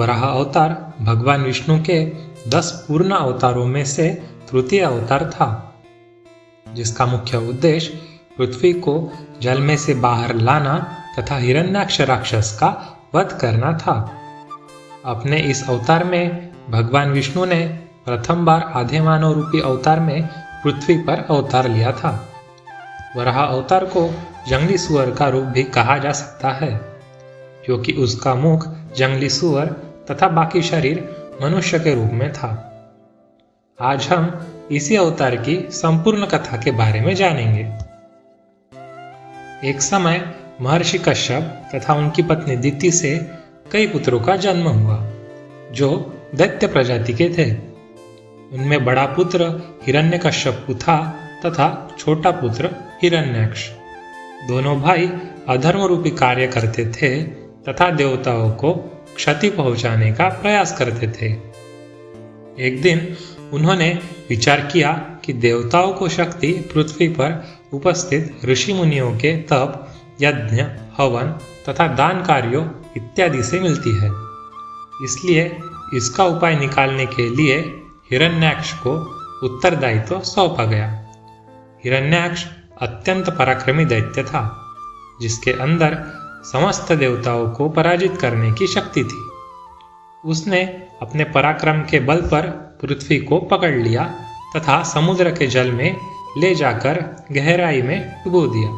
वराह अवतार भगवान विष्णु के 10 पूर्ण अवतारों में से तृतीय अवतार था, जिसका मुख्य उद्देश्य पृथ्वी को जल में से बाहर लाना तथा हिरण्याक्ष राक्षस का वध करना था। अपने इस अवतार में भगवान विष्णु ने प्रथम बार आधे मानव रूपी अवतार में पृथ्वी पर अवतार लिया था। वराह अवतार को जंगली सुअर का रूप भी कहा जा सकता है, क्योंकि उसका मुख जंगली सुअर तथा बाकी शरीर मनुष्य के रूप में था। आज हम इसी अवतार की संपूर्ण कथा के बारे में जानेंगे। एक समय महर्षि कश्यप तथा उनकी पत्नी दिति से कई पुत्रों का जन्म हुआ, जो दैत्य प्रजाति के थे। उनमें बड़ा पुत्र हिरण्यकश्यप था तथा छोटा पुत्र हिरण्याक्ष। दोनों भाई अधर्म रूपी कार्य करते थे तथा देवताओं को क्षति पहुंचाने का प्रयास करते थे। एक दिन उन्होंने विचार किया कि देवताओं को शक्ति पृथ्वी पर उपस्थित ऋषि मुनियों के तप, यज्ञ, हवन तथा दान कार्यों इत्यादि से मिलती है। इसलिए इसका उपाय निकालने के लिए हिरण्याक्ष को उत्तरदायित्व सौंपा गया। हिरण्याक्ष अत्यंत पराक्रमी दैत्य था, जिसके अंदर समस्त देवताओं को पराजित करने की शक्ति थी। उसने अपने पराक्रम के बल पर पृथ्वी को पकड़ लिया तथा समुद्र के जल में ले जाकर गहराई में डुबो दिया।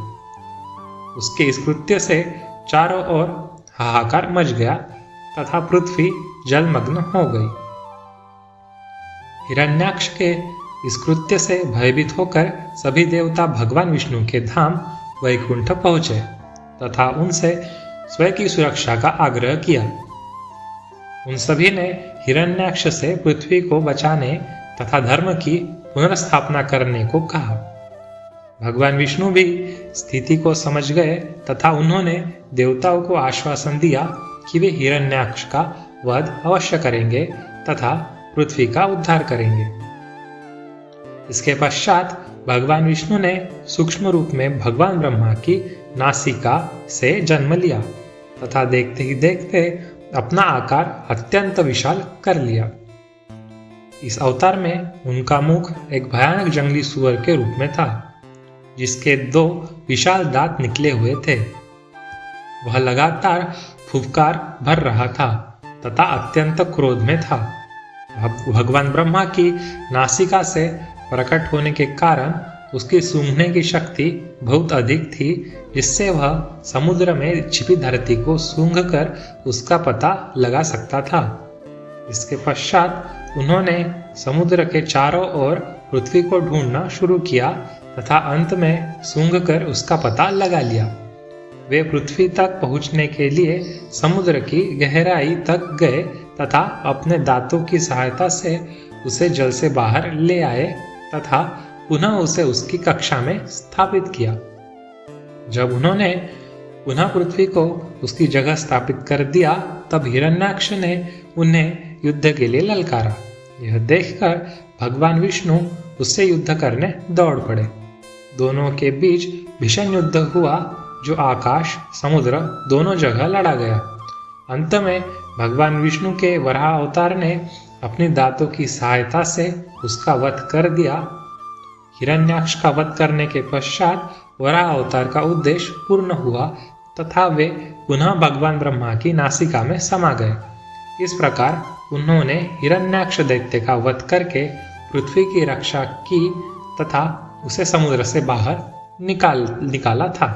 उसके इस कृत्य से चारों ओर हाहाकार मच गया तथा पृथ्वी जलमग्न हो गई। हिरण्याक्ष के इस कृत्य से भयभीत होकर सभी देवता भगवान विष्णु के धाम वैकुंठ पहुंचे तथा उनसे स्वयं की सुरक्षा का आग्रह किया। उन सभी ने हिरण्याक्ष से पृथ्वी को बचाने तथा धर्म की पुनर्स्थापना करने को कहा। भगवान विष्णु भी स्थिति को समझ गए तथा उन्होंने देवताओं को आश्वासन दिया कि वे हिरण्याक्ष का वध अवश्य करेंगे तथा पृथ्वी का उद्धार करेंगे। इसके पश्चात भगवान विष्णु ने सूक्ष्म रूप में भगवान ब्रह्मा की नासिका से जन्म लिया तथा देखते ही देखते अपना आकार अत्यंत विशाल कर लिया। इस अवतार में उनका मुख एक भयानक जंगली सुअर के रूप में था, जिसके 2 विशाल दांत निकले हुए थे। वह लगातार फुफकार भर रहा था तथा अत्यंत क्रोध में था। भगवान ब्रह्मा की नासिका से प्रकट होने के कारण उसकी सूंघने की शक्ति बहुत अधिक थी, जिससे वह समुद्र में छिपी धरती को सूंघकर उसका पता लगा सकता था। इसके पश्चात उन्होंने समुद्र के चारों ओर पृथ्वी को ढूंढना शुरू किया तथा अंत में सूंघकर उसका पता लगा लिया। वे पृथ्वी तक पहुंचने के लिए समुद्र की गहराई तक गए तथा अपने दांतों की सहायता से उसे जल से बाहर ले आए तथा पुनः उसे उसकी कक्षा में स्थापित किया। जब उन्होंने पुनः पृथ्वी को उसकी जगह स्थापित कर दिया, तब हिरण्याक्ष ने उन्हें युद्ध के लिए ललकारा। यह देखकर भगवान विष्णु उससे युद्ध करने दौड़ पड़े। दोनों के बीच भीषण युद्ध हुआ, जो आकाश समुद्र दोनों जगह लड़ा गया। अंत में भगवान विष्णु के वराह अवतार ने अपनी दांतों की सहायता से उसका वध कर दिया। हिरण्याक्ष का वध करने के पश्चात वराह अवतार का उद्देश्य पूर्ण हुआ तथा वे पुनः भगवान ब्रह्मा की नासिका में समा गए। इस प्रकार उन्होंने हिरण्याक्ष दैत्य का वध करके पृथ्वी की रक्षा की तथा उसे समुद्र से बाहर निकाला था।